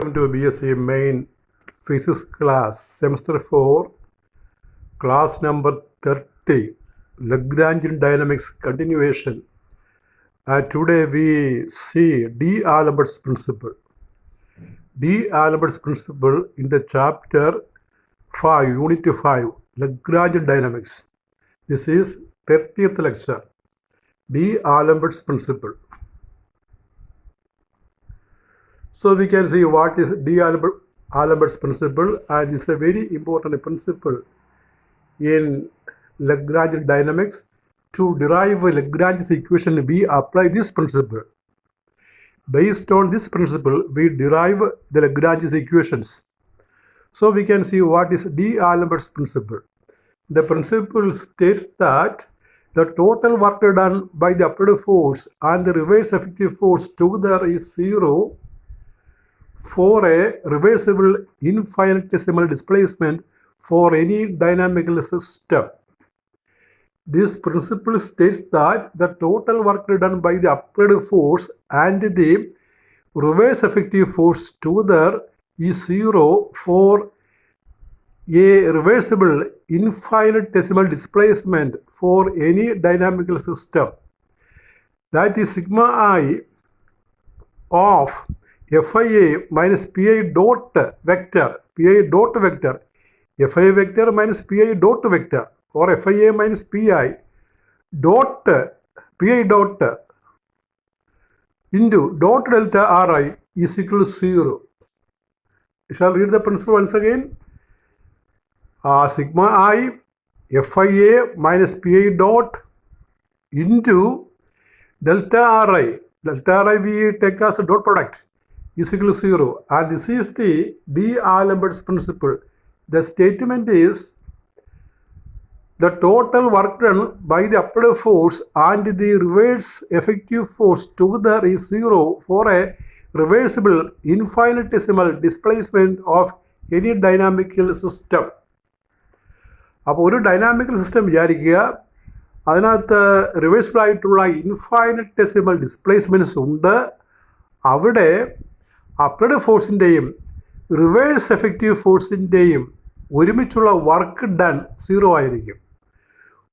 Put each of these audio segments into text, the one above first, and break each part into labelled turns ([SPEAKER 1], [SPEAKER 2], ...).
[SPEAKER 1] Welcome to BSc Main Physics class, Semester 4, class number 30, Lagrangian Dynamics continuation. Today we see D'Alembert's principle. D'Alembert's principle in the chapter 5, Unit 5, Lagrangian Dynamics. This is 30th lecture. D'Alembert's principle. So we can see what is D'Alembert's principle, and it's a very important principle in Lagrangian dynamics. To derive a Lagrange's equation, we apply this principle. Based on this principle, we derive the Lagrange's equations. So we can see what is D'Alembert's principle. The principle states that the total work done by the upward force and the reverse effective force together is 0 for a reversible infinitesimal displacement for any dynamical system. This principle states that the total work done by the upward force and the reverse effective force together is 0 for a reversible infinitesimal displacement for any dynamical system. That is sigma I of Fia minus Pi dot vector, Pi dot vector, Fi vector minus Pi dot vector, or Fia minus Pi dot into dot delta Ri is equal to 0. I shall read the principle once again. Sigma I Fia minus Pi dot into delta Ri. Delta Ri we take as a dot product is equal to 0, and this is the D'Alembert's principle. The statement is the total work done by the upward force and the reverse effective force together is 0 for a reversible infinitesimal displacement of any dynamical system. അപ്പോൾ ഒരു dynamical system വിചാരിക്കുക, അതിനകത്ത് reversible ആയിട്ടുള്ള ഇൻഫൈനറ്റെസിമൽ displacements ഉണ്ട്. അവിടെ applied ഫോഴ്സിൻ്റെയും reverse effective ഫോഴ്സിൻ്റെയും ഒരുമിച്ചുള്ള work done 0 ആയിരിക്കും.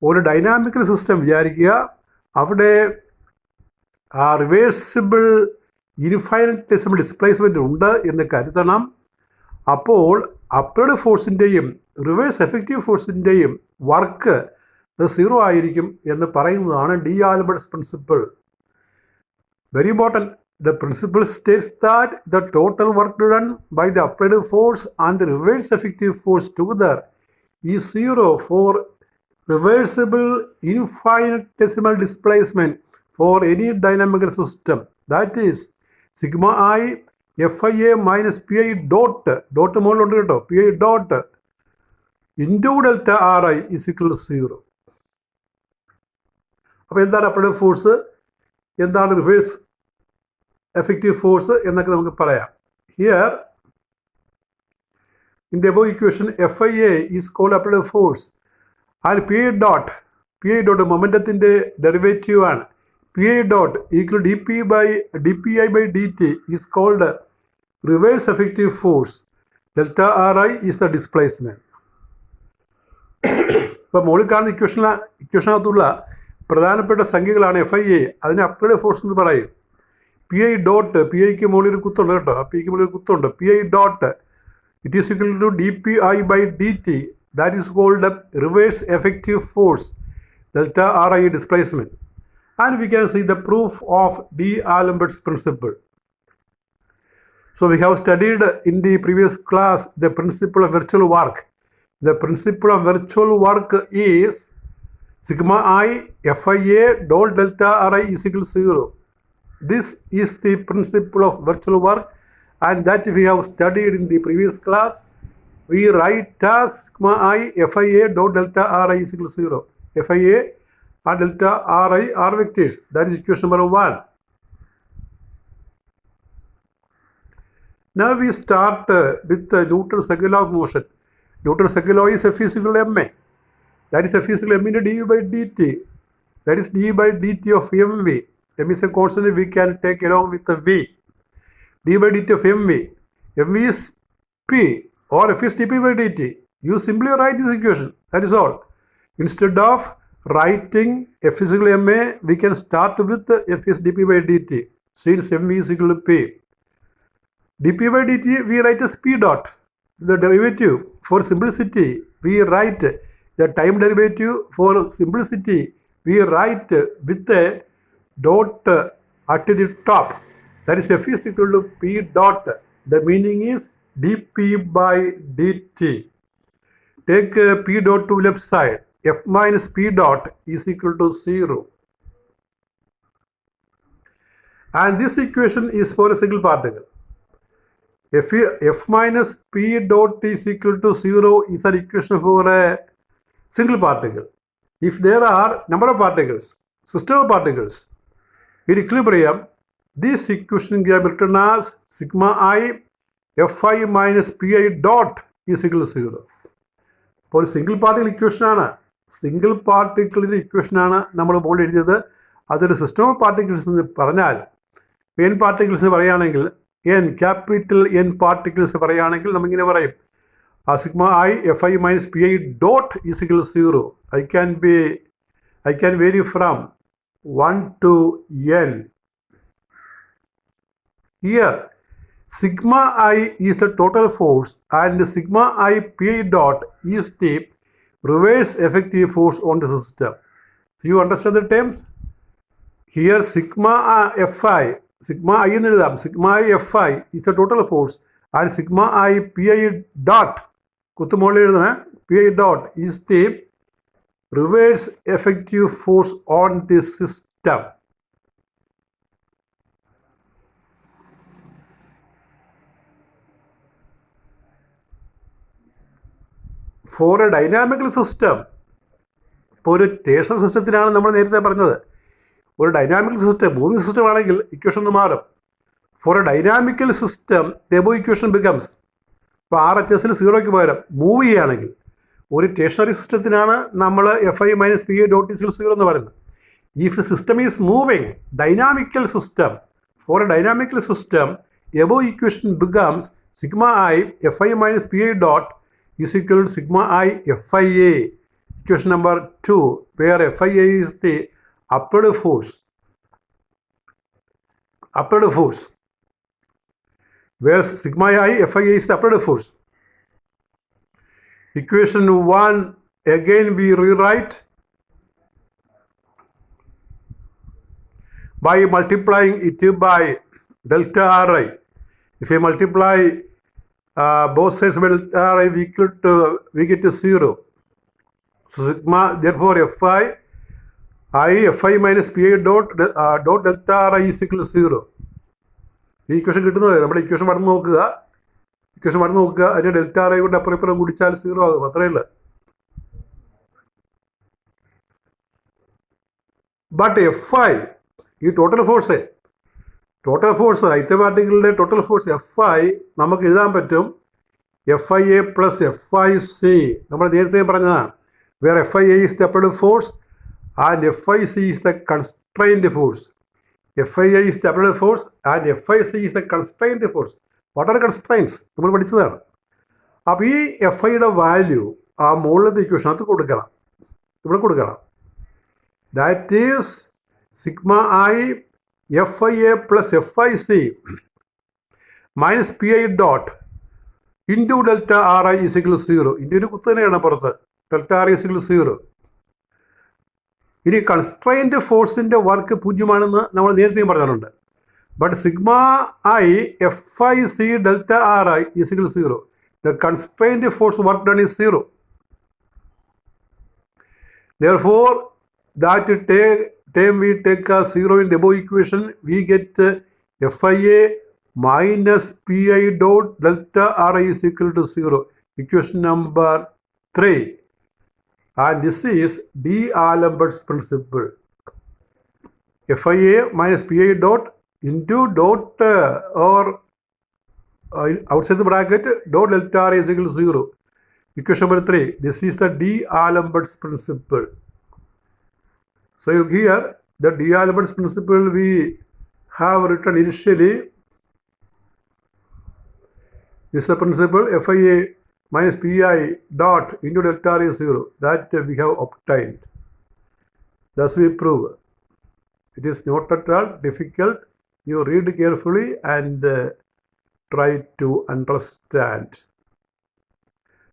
[SPEAKER 1] ഒരു ഡൈനാമിക്കൽ സിസ്റ്റം വിചാരിക്കുക, അവിടെ റിവേഴ്സിബിൾ ഇൻഫൈനറ്റെസിമൽ ഡിസ്പ്ലേസ്മെൻറ്റ് ഉണ്ട് എന്ന് കരുതണം. അപ്പോൾ അപ്ലൈഡ് ഫോഴ്സിൻ്റെയും റിവേഴ്സ് എഫക്റ്റീവ് ഫോഴ്സിൻ്റെയും വർക്ക് 0 ആയിരിക്കും എന്ന് പറയുന്നതാണ് D'Alembert's principle. Very important. The principle states that the total work done by the applied force and the reverse effective force together is 0 for reversible infinitesimal displacement for any dynamical system. That is sigma I Fia minus Pi dot മുകളിലുണ്ട് കേട്ടോ, Pi dot into delta Ri is equal to 0. അപ്പോൾ എന്താണ് applied force, എന്താണ് reverse effective force എന്നൊക്കെ നമുക്ക് പറയാം. Here in the above equation Fia is called applied force and Pi dot മൊമെൻറ്റത്തിൻ്റെ derivative ആണ്. Pi dot equal dPi by dt is called reverse effective force. Delta Ri is the displacement. ഇപ്പോൾ മുകളിൽ കാണുന്ന ഇക്വേഷനകത്തുള്ള പ്രധാനപ്പെട്ട സംഖ്യകളാണ് Fia. അതിനെ applied force എന്ന് പറയും. Pi ഡോട്ട്, Piക്ക് മുകളിൽ ഒരു കുത്തുണ്ട് കേട്ടോ, Piക്ക് മുകളിൽ ഒരു കുത്തുണ്ട്. Pi dot it is equal to dPi by dt, that is called reverse effective force, delta Ri displacement. And we can see the proof of D'Alembert's principle. So we have studied in the previous class the principle of virtual work. The principle of virtual work is sigma I Fia dot delta Ri is equal to 0. This is the principle of virtual work, and that we have studied in the previous class. We write as sigma I Fia dot delta Ri is equal to 0. Fia and delta Ri are vectors. That is equation number 1. Now we start with Newton's second law of motion. Newton's second law is F is equal to ma. That is F is equal to m into du by dt. That is d by dt of mv. M is a constant we can take along with the v. d by dt of mv. F is P or F is dP by dt. You simply write this equation. That is all. Instead of writing F is equal to ma, we can start with F is dP by dt. Since m is equal to P. dP by dt we write as P dot. The derivative, for simplicity, we write the time derivative. For simplicity, we write with a dot at the top. That is F is equal to P dot. The meaning is dP by dt. Take P dot to left side. F minus P dot is equal to 0. And this equation is for a single particle. F minus P dot is equal to 0 is an equation for a single particle. If there are number of particles, system of particles, in equilibrium, this equation can be written as sigma I Fi minus Pi dot is equal to 0. അപ്പോൾ ഒരു single particle ഇക്വേഷനാണ്. Single പാർട്ടിക്കിളിൻ്റെ ഇക്വേഷനാണ് നമ്മൾ മുകളിൽ എഴുതിയത്. അതൊരു system of particles എന്ന് പറഞ്ഞാൽ, എൻ പാർട്ടിക്കിൾസ് പറയുകയാണെങ്കിൽ, ക്യാപിറ്റൽ എൻ പാർട്ടിക്കിൾസ് പറയുകയാണെങ്കിൽ നമ്മിങ്ങനെ പറയും, sigma i Fi minus Pi dot is equal to 0. I can vary from 1 to n. Here, sigma I is the total force and sigma I Pi dot is the reverse effective force on the system. So you understand the terms? Here sigma Fi, sigma I എന്ന് എഴുതാം. Sigma I Fi is the total force and sigma I Pi dot, കുത്തുമുകളിൽ എഴുതണേ, Pi dot is the reverse effective force on the system. For a dynamical system, ഇപ്പോൾ ഒരു stationery സിസ്റ്റത്തിനാണ് നമ്മൾ നേരത്തെ പറഞ്ഞത്. ഒരു dynamical system, moving system ആണെങ്കിൽ equation ഒന്ന് മാറും. For a dynamical system the above equation becomes, ഇപ്പോൾ RHSൽ 0ക്ക് പകരം മൂവ് ചെയ്യുകയാണെങ്കിൽ, ഒരു സ്റ്റേഷണറി സിസ്റ്റത്തിനാണ് നമ്മൾ Fi minus Pi dot is 0 എന്ന് പറയുന്നത്. If the system is moving, dynamical system, for a dynamical system above equation becomes sigma I Fi minus Pi dot is equal to sigma I Fia. Equation number 2, where Fia is the upward force, where sigma I Fia is the upward force. Equation 1, again we rewrite by multiplying it by delta Ri. If you multiply both sides by delta I, we get to 0. So sigma, therefore Fi minus Pi dot delta I is equal to 0. ഈ equation കിട്ടുന്നത് നമ്മുടെ equation മറന്നു നോക്കുക, അതിൻ്റെ delta I കൊണ്ട് അപ്പുറം കുടിച്ചാൽ 0 ആകും, അത്രയേ ഉള്ളൂ. ബട്ട് Fi, ഈ ടോട്ടൽ ഫോഴ്സ് ഐത്ത പാർട്ടിക്കിളിൻ്റെ ടോട്ടൽ ഫോഴ്സ് Fi നമുക്ക് എഴുതാൻ പറ്റും Fia പ്ലസ് Fic. നമ്മൾ നേരത്തെ പറഞ്ഞതാണ്, where Fia is the applied force and Fic is the constrained force. Fia is the applied force and Fic is the constrained force. What are constraints നമ്മൾ പഠിച്ചതാണ്. അപ്പോൾ ഈ Fiയുടെ വാല്യൂ ആ മുകളിലത്തെ ഇക്വേഷനകത്ത് കൊടുക്കണം, ഇവിടെ കൊടുക്കണം. That is sigma I Fia plus Fic minus Pi dot into delta Ri is equal to 0. ഇതിൻ്റെ ഒരു കുത്ത് തന്നെയാണ് പുറത്ത്, delta Ri is equal to 0. ഇനി കൺസ്ട്രെയിൻഡ് ഫോഴ്സിൻ്റെ വർക്ക് 0 നമ്മൾ നേരത്തെ പറഞ്ഞിട്ടുണ്ട്. But sigma I Fic delta Ri is equal to 0. The constrained force work done is 0. Therefore, that term we take as 0 in the above equation, we get Fia minus Pi dot delta Ri is equal to 0. Equation number 3. And this is D'Alembert's principle. Fia minus Pi dot into dot or outside the bracket dot delta Ri is equal to 0. Equation number 3. This is the D'Alembert's principle. So here the D'Alembert's principle we have written initially This is the principle Fia minus Pi dot into delta R is 0 that we have obtained. Thus we prove. It is not at all difficult. You read carefully and try to understand.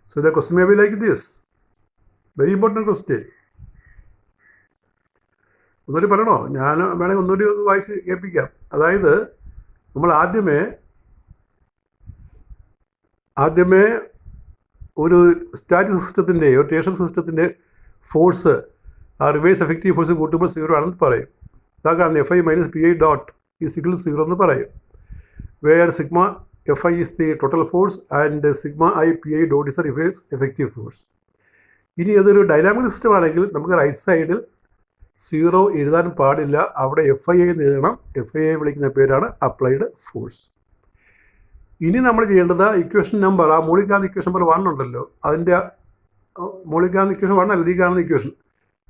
[SPEAKER 1] So the question may be like this. Very important question. ഒന്നുകൂടി പറയണോ? ഞാൻ വേണമെങ്കിൽ ഒന്നുകൂടി വായിച്ച് കേൾപ്പിക്കാം. അതായത് നമ്മൾ ആദ്യമേ ഒരു സ്റ്റാറ്റിക് സിസ്റ്റത്തിൻ്റെ ഒരു സ്റ്റേഷണറി സിസ്റ്റത്തിൻ്റെ ഫോഴ്സ് ആ റിവേഴ്സ് എഫക്റ്റീവ് ഫോഴ്സ് കൂട്ടുമ്പോൾ 0 ആണെന്ന് പറയും. അതാണ് Fi minus Pi dot is equal to 0 എന്ന് പറയും. Where sigma Fi is the total force and sigma I Pi dot is the reverse effective force. ഇനി അതൊരു ഡൈനാമിക് സിസ്റ്റം ആണെങ്കിൽ നമുക്ക് റൈറ്റ് സൈഡിൽ 0 എഴുതാൻ പാടില്ല. അവിടെ Fia എന്ന് എഴുതണം. Fia വിളിക്കുന്ന പേരാണ് അപ്ലൈഡ് ഫോഴ്സ്. ഇനി നമ്മൾ ചെയ്യേണ്ടത് ഇക്വേഷൻ നമ്പർ, ആ മുകളിൽ കാണുന്ന ഇക്വേഷൻ നമ്പർ 1 ഉണ്ടല്ലോ, അതിൻ്റെ മുകളിൽ കാണുന്ന ഇക്വേഷൻ 1 അല്ല, ഈ കാണുന്ന equation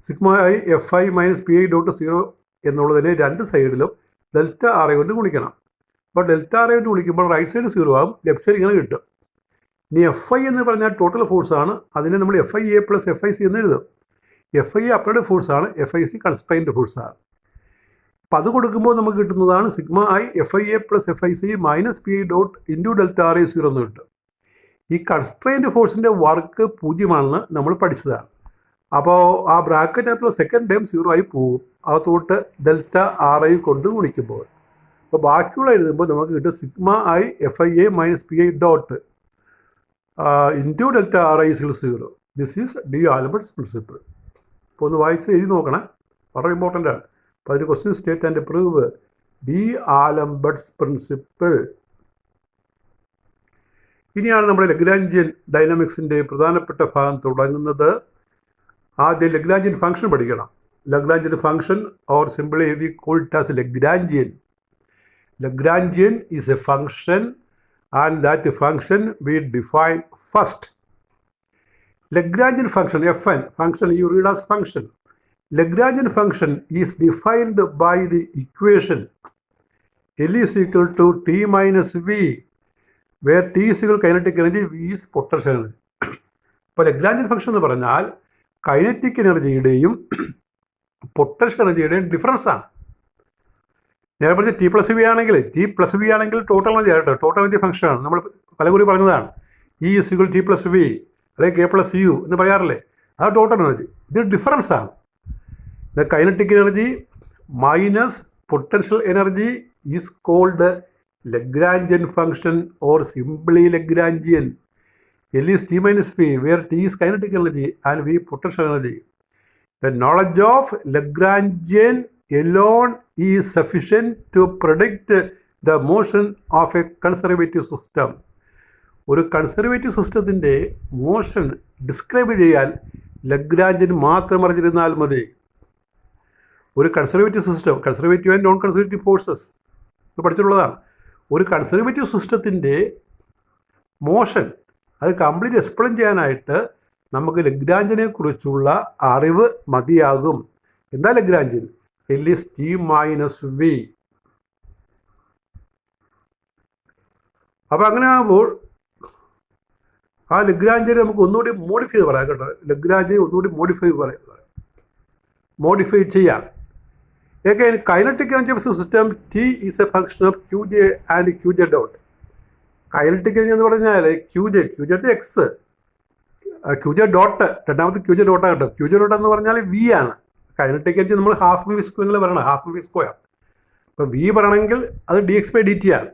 [SPEAKER 1] sigma i Fi minus Pi dot 0 എന്നുള്ളതിന് രണ്ട് സൈഡിലും ഡെൽറ്റ ആർ കൊണ്ട് ഗുണിക്കണം. അപ്പോൾ ഡെൽറ്റ ആർ കൊണ്ട് ഗുണിക്കുമ്പോൾ റൈറ്റ് സൈഡ് 0 ആകും, ലെഫ്റ്റ് സൈഡ് ഇങ്ങനെ കിട്ടും. ഇനി Fi എന്ന് പറഞ്ഞാൽ ടോട്ടൽ ഫോഴ്സാണ്. അതിനെ നമ്മൾ Fia പ്ലസ് Fic എന്ന് എഴുതും. Fia അപ്ലൈഡ് ഫോഴ്സാണ്, Fic കൺസ്ട്രെയിൻഡ് ഫോഴ്സാണ്. അപ്പോൾ അത് കൊടുക്കുമ്പോൾ നമുക്ക് കിട്ടുന്നതാണ് sigma i Fia plus Fic minus Pi dot into delta r 0 എന്ന് കിട്ടും. ഈ കൺസ്ട്രെയിൻഡ് ഫോഴ്സിൻ്റെ വർക്ക് 0 നമ്മൾ പഠിച്ചതാണ്. അപ്പോൾ ആ ബ്രാക്കറ്റിനകത്തുള്ള സെക്കൻഡ് ടൈം 0 ആയി പോകും, അകത്തോട്ട് ഡെൽറ്റ ആർ ഐ കൊണ്ട് ഗുണിക്കുമ്പോൾ. അപ്പോൾ ബാക്കിയുള്ള എഴുതുമ്പോൾ നമുക്ക് കിട്ടും sigma i Fia minus Pi dot into delta R i 0. This is D'Alembert's principle. അപ്പോൾ ഒന്ന് വായിച്ച് എഴുതി നോക്കണം, വളരെ ഇമ്പോർട്ടൻ്റ് ആണ്. അപ്പോൾ അതിൻ്റെ question state and prove D Albert's principle. ഇനിയാണ് നമ്മുടെ ലഗ്രാഞ്ചിയൻ ഡൈനാമിക്സിൻ്റെ പ്രധാനപ്പെട്ട ഭാഗം തുടങ്ങുന്നത്. ആദ്യം ലഗ്രാഞ്ചിയൻ ഫംഗ്ഷൻ പഠിക്കണം. Lagrangian function or simply we call it as Lagrangian. Lagrangian is A function and that function we define first. Lagrangian function, Fn, function you read as function. Lagrangian function is defined by the equation L is equal to T minus V, where T is equal to kinetic energy, V is potential energy. അപ്പോൾ Lagrangian function എന്ന് പറഞ്ഞാൽ kinetic എനർജിയുടെയും പൊട്ടൻഷ്യൽ എനർജിയുടെയും difference ആണ്. ഞാൻ പറഞ്ഞ T plus V ആണെങ്കിൽ ടോട്ടൽ എനർജി ആയിട്ട് ടോട്ടൽ എനർജി ഫംഗ്ഷനാണ്. നമ്മൾ പലകുറി പറഞ്ഞതാണ് E is equal T plus V അല്ലെങ്കിൽ കെ പ്ലസ് യു എന്ന് പറയാറില്ലേ, അത് ടോട്ടൽ എനർജി. ഇത് ഡിഫറൻസ് ആണ്. The kinetic energy minus potential energy is called Lagrangian function or simply Lagrangian. L is T minus V, where T is kinetic energy and V potential energy. The knowledge of Lagrangian alone is sufficient to predict the motion of a conservative system. ഒരു conservative സിസ്റ്റത്തിൻ്റെ motion describe ചെയ്യാൻ Lagrangian മാത്രം അറിഞ്ഞിരുന്നാൽ മതി. ഒരു conservative system, conservative and non conservative forces പഠിച്ചിട്ടുള്ളതാണ്. ഒരു conservative സിസ്റ്റത്തിൻ്റെ മോഷൻ അത് കംപ്ലീറ്റ് എക്സ്പ്ലെയിൻ ചെയ്യാനായിട്ട് നമുക്ക് ലഗ്രാഞ്ചിനെ കുറിച്ചുള്ള അറിവ് മതിയാകും. എന്താ Lagrangian? L is T minus V. അപ്പോൾ അങ്ങനെ ആകുമ്പോൾ ആ ലഗ്രാഞ്ചിനെ നമുക്ക് ഒന്നുകൂടി മോഡിഫൈ ചെയ്ത് പറയാം കേട്ടോ. ലഗ്രാഞ്ചിനെ ഒന്നുകൂടി മോഡിഫൈ ചെയ്യാം. Again, kinetic energy of the system T is a function of Qj and Qj dot. Kinetic energy എന്ന് പറഞ്ഞാൽ ക്യൂജെ എക്സ്, ക്യൂജെ ഡോട്ട്, രണ്ടാമത്തെ ക്യൂജെ ഡോട്ടാണ് കേട്ടോ. ക്യൂജെ ഡോട്ട് എന്ന് പറഞ്ഞാൽ വി ആണ്. കൈനറ്റിക് എനർജി നമ്മൾ ഹാഫ് വി സ്ക്വയർ എന്ന് പറയണം, ഹാഫ് വി സ്ക്വയർ. അപ്പോൾ വി പറയണമെങ്കിൽ അത് d x by D t ആണ്.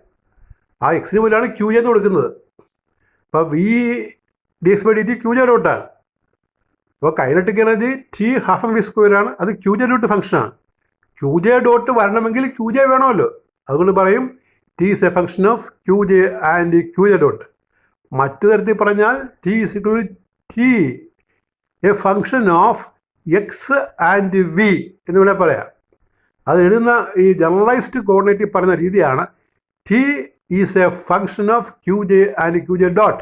[SPEAKER 1] ആ എക്സിന് പോലെയാണ് ക്യൂജെ എന്ന് കൊടുക്കുന്നത്. അപ്പോൾ v d x by D t q j ഡോട്ടാണ്. അപ്പോൾ kinetic energy T half v square ആണ്, അത് ക്യൂജെ ഡോട്ട് ഫംഗ്ഷനാണ്. ക്യൂജെ ഡോട്ട് വരണമെങ്കിൽ ക്യൂജെ വേണമല്ലോ, അതുകൊണ്ട് പറയും T is a function of Qj and Qj dot. മറ്റു തരത്തിൽ പറഞ്ഞാൽ T is equal to T, a function of X and V എന്ന് വേണേൽ പറയാം. അത് എഴുതുന്ന ഈ ജനറലൈസ്ഡ് കോർഡിനേറ്റ് പറയുന്ന രീതിയാണ് T is a function of Qj and Qj dot,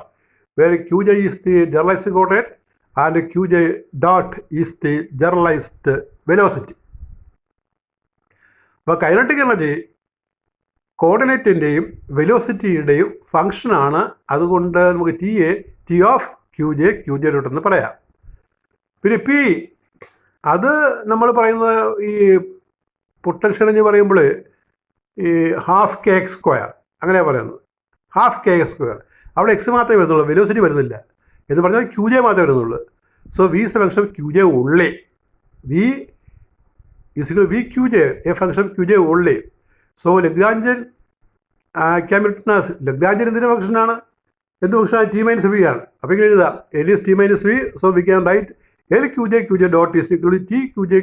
[SPEAKER 1] where Qj is the generalized coordinate and Qj dot is the generalized velocity. അപ്പോൾ kinetic energy കോർഡിനേറ്റിൻ്റെയും വെലോസിറ്റിയുടെയും ഫങ്ഷനാണ്. അതുകൊണ്ട് നമുക്ക് T of Q J dot എന്ന് പറയാം. പിന്നെ P, അത് നമ്മൾ പറയുന്നത് ഈ പൊട്ടൻഷ്യൽ എന്ന് പറയുമ്പോൾ ഈ ഹാഫ് കെ എക്സ് സ്ക്വയർ അങ്ങനെയാണ് പറയുന്നത്. ഹാഫ് കെ എക്സ് സ്ക്വയർ, അവിടെ എക്സ് മാത്രമേ വരുന്നുള്ളൂ, വെലോസിറ്റി വരുന്നില്ല എന്ന് പറഞ്ഞാൽ ക്യു ജെ മാത്രമേ വരുന്നുള്ളൂ. So V is a function q j only. V is equal V Q j, a function q j only. So Lagrangian can be written as, Lagrangian എന്തിൻ്റെ ഫംഗ്ഷനാണ്? എന്ത് ഫംഗ്ഷനാണ്? ടി മൈനസ് വി ആണ്. അപ്പോൾ ഇങ്ങനെ എഴുതാം, L is T minus V. So we can write L Q J dot is equal to T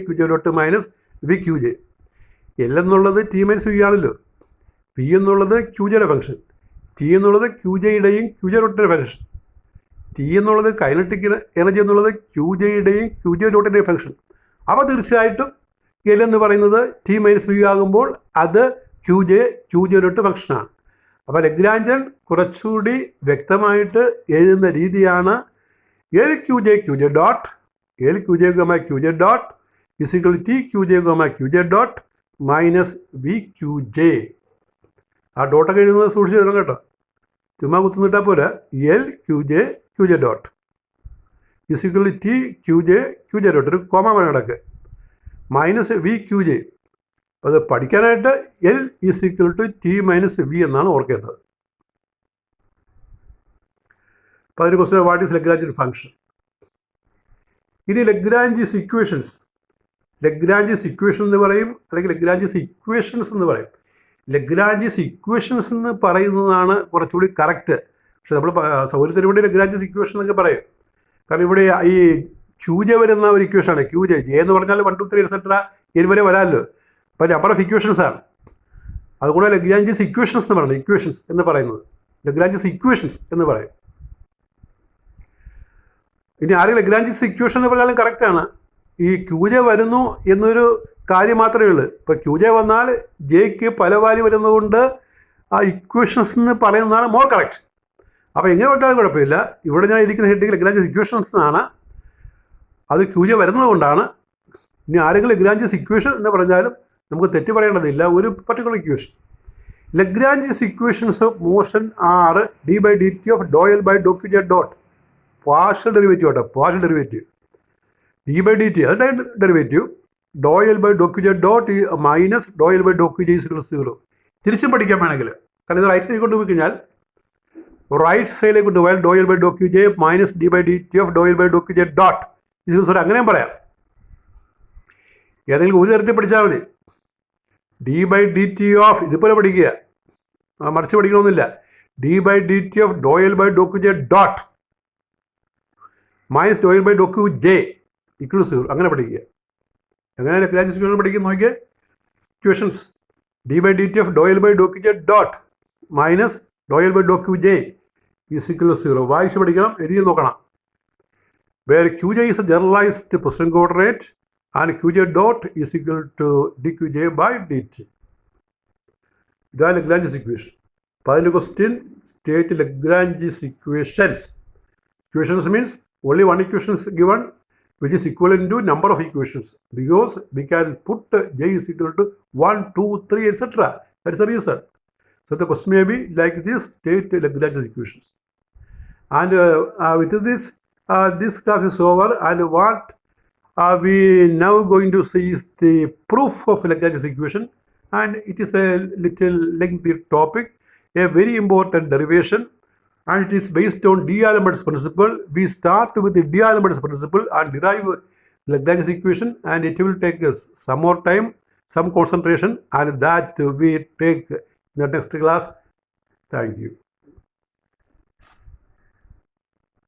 [SPEAKER 1] Q J dot minus V Q J. L എന്നുള്ളത് T minus V ആണല്ലോ, P എന്നുള്ളത് Q ജെയുടെ function, T എന്നുള്ളത് Q ജെയുടെയും Q J ഡോട്ടിൻ്റെ function, T എന്നുള്ളത് kinetic energy എന്നുള്ളത് Q ജെയുടെയും ക്യു ജെ ഡോട്ടിൻ്റെയും ഫംഗ്ഷൻ. അപ്പോൾ തീർച്ചയായിട്ടും എൽ എന്ന് പറയുന്നത് ടി മൈനസ് വി ആകുമ്പോൾ അത് ക്യു ജെ ഡോട്ട് ഫംഗ്ഷനാണ്. അപ്പോൾ ലഗ്രാഞ്ചൻ കുറച്ചുകൂടി വ്യക്തമായിട്ട് എഴുതുന്ന രീതിയാണ് L Q J dot q J dot is equal T Q J dot minus V Q j. ആ ഡോട്ടൊക്കെ എഴുതുന്നത് സൂക്ഷിച്ച് തരണം കേട്ടോ, ചുമ്മാ കുത്തുന്നിട്ടാൽ പോലെ. L Q J dot is equal T Q J dot, ഒരു കോമ വേണം ഇടയ്ക്ക്, മൈനസ് വി ക്യു ജെ. അത് പഠിക്കാനായിട്ട് L is equal to T minus V എന്നാണ് ഓർക്കേണ്ടത്. അപ്പോൾ അതിന് question, what is Lagrangian function? ഇനി ലഗ്രാഞ്ചിസ് ഇക്വേഷൻസ് എന്ന് പറയും, അല്ലെങ്കിൽ ലഗ്രാഞ്ചിസ് ഇക്വേഷൻസ് എന്ന് പറയും. ലഗ്രാഞ്ചിസ് ഇക്വേഷൻസ് എന്ന് പറയുന്നതാണ് കുറച്ചുകൂടി കറക്റ്റ്. പക്ഷെ നമ്മൾ സൗകര്യത്തിന് വേണ്ടി ലഗ്രാഞ്ചിസ് ഇക്വേഷൻ എന്നൊക്കെ പറയും. കാരണം ഇവിടെ ഈ ക്യൂ ജെ വരുന്ന ഒരു ഇക്വേഷനാണ്. ക്യൂ ജെ എന്ന് പറഞ്ഞാൽ 1 2 3 എക്സെട്ര ഇനി വരെ വരാമല്ലോ. അപ്പോൾ നമ്പർ ഓഫ് ഇക്വേഷൻസ് ആണ്. അതുകൊണ്ട് ലഗ്രാഞ്ചിസ് ഇക്വേഷൻസ് എന്ന് പറയുന്നത്, ഇക്വേഷൻസ് എന്ന് പറയുന്നത് ലഗ്രാഞ്ചിസ് ഇക്വേഷൻസ് എന്ന് പറയും. ഇനി ആരെങ്കിലും ലഗ്രാഞ്ചിസ് ഇക്വേഷൻ എന്ന് പറഞ്ഞാലും കറക്റ്റാണ്. ഈ ക്യൂ ജെ വരുന്നു എന്നൊരു കാര്യം മാത്രമേ ഉള്ളൂ. ഇപ്പോൾ ക്യൂ ജെ വന്നാൽ ജെക്ക് പല വാല്യൂ വരുന്നതുകൊണ്ട് ആ ഇക്വേഷൻസ് എന്ന് പറയുന്നതാണ് മോർ കറക്റ്റ്. അപ്പോൾ എങ്ങനെ പറഞ്ഞാലും കുഴപ്പമില്ല. ഇവിടെ ഞാൻ ഇരിക്കുന്ന ഹെഡിങ് ലഗ്രാഞ്ചിസ് ഇക്വേഷൻസ് എന്നാണ്, അത് ക്യൂ ജെ വരുന്നത് കൊണ്ടാണ്. ഇനി ആരെങ്കിലും ലഗ്രാഞ്ചിസ് ഇക്വേഷൻ എന്ന് പറഞ്ഞാലും നമുക്ക് തെറ്റ് പറയേണ്ടതില്ല. ഒരു particular equation, Lagrange's equations of motion are D by D T of do L by do Q J dot, partial derivative ആട്ടോ, partial derivative D by D T അത് derivative, do L by do Q J dot minus do L by do Q J is 0. തിരിച്ചും പഠിക്കാൻ വേണമെങ്കിൽ, കാരണം ഇത് right സൈഡിൽ കൊണ്ടുപോയി കഴിഞ്ഞാൽ റൈറ്റ് സൈഡിലേക്ക് കൊണ്ടുപോയാൽ do L by do Q J minus D by D T of do L by do Q J dot is 0. അങ്ങനെയും പറയാം. ഏതെങ്കിലും ഒരു തരത്തിൽ പഠിച്ചാൽ മതി. D by D T of ഇതുപോലെ പഠിക്കുക, മറിച്ച് പഠിക്കണമെന്നില്ല. D by D T of do L by do Q J dot minus do L by do Q J equal 0. അങ്ങനെ പഠിക്കുക. എങ്ങനെ ലഗ്രാഞ്ചിസ് ഇക്വേഷൻ പഠിക്കുന്ന നോക്കിയേ. Equations D by D T of do L by do Q J dot minus do L by do Q j is equal 0. വായിച്ച് പഠിക്കണം, എഴുതി നോക്കണം. Where q j is a generalised position coordinate and qj dot is equal to dqj by dt. ഇതാണ് ലഗ്രാഞ്ചിസ് equation. അപ്പോൾ അതിൻ്റെ question, state ലഗ്രാഞ്ചിസ് equations. Equations means only one equation is given which is equivalent to number of equations, because we can put j is equal to 1 2 3 etc. That is the reason. So the question may be like this, state Lagrange's equations. And with this this class is over, and what we now going to see is the proof of Lagrange's equation, and it is a little lengthy topic, a very important derivation, and it is based on D'Alembert's principle. We start with the D'Alembert's principle and derive Lagrange's equation, and it will take us some more time, some concentration, and that we take in the next class. Thank you.